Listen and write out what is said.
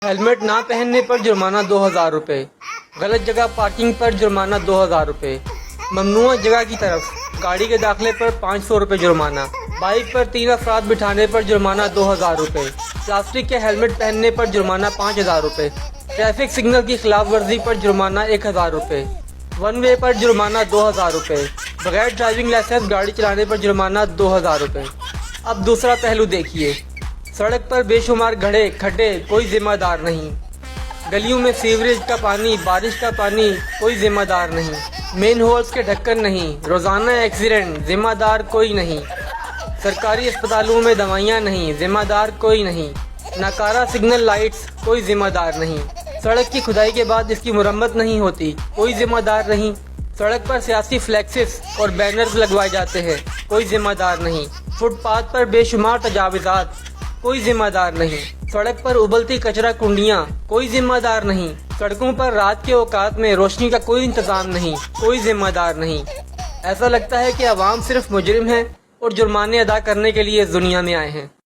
Helmet ना पहनने पर जुर्माना 2000 रुपये, गलत जगह पार्किंग पर जुर्माना 2000 रुपये, ममनुआ जगह की तरफ गाड़ी के दाखिले पर 500 रुपये जुर्माना, बाइक पर 3 अफराद बिठाने पर जुर्माना 2000 रुपये, प्लास्टिक के हेलमेट पहनने पर जुर्माना 5000 रुपये, ट्रैफिक सिग्नल की खिलाफ वर्जी पर जुर्माना 1000 रुपये, वन वे पर जुर्माना 2000 रुपये, बगैर ड्राइविंग लाइसेंस गाड़ी चलाने पर जुर्माना 2000 रुपये। अब दूसरा पहलू देखिए, सड़क पर बेशुमार गड्ढे खड्डे, कोई जिम्मेदार नहीं। गलियों में सीवरेज का पानी, बारिश का पानी, कोई जिम्मेदार नहीं। मेन होल्स के ढक्कन नहीं, रोजाना एक्सीडेंट, जिम्मेदार कोई नहीं। सरकारी अस्पतालों में दवाइयाँ नहीं, जिम्मेदार कोई नहीं। नाकारा सिग्नल लाइट्स, कोई जिम्मेदार नहीं। सड़क की खुदाई के बाद इसकी मुरम्मत नहीं होती, कोई जिम्मेदार नहीं। सड़क पर सियासी फ्लैक्सेस और बैनर्स लगवाए जाते हैं, कोई जिम्मेदार नहीं। फुटपाथ पर बेशुमार तजावुज़ात, कोई जिम्मेदार नहीं। सड़क पर उबलती कचरा कुंडियां, कोई जिम्मेदार नहीं। सड़कों पर रात के औकात में रोशनी का कोई इंतजाम नहीं, कोई जिम्मेदार नहीं। ऐसा लगता है कि अवाम सिर्फ मुजरिम है और जुर्माने अदा करने के लिए इस दुनिया में आए हैं।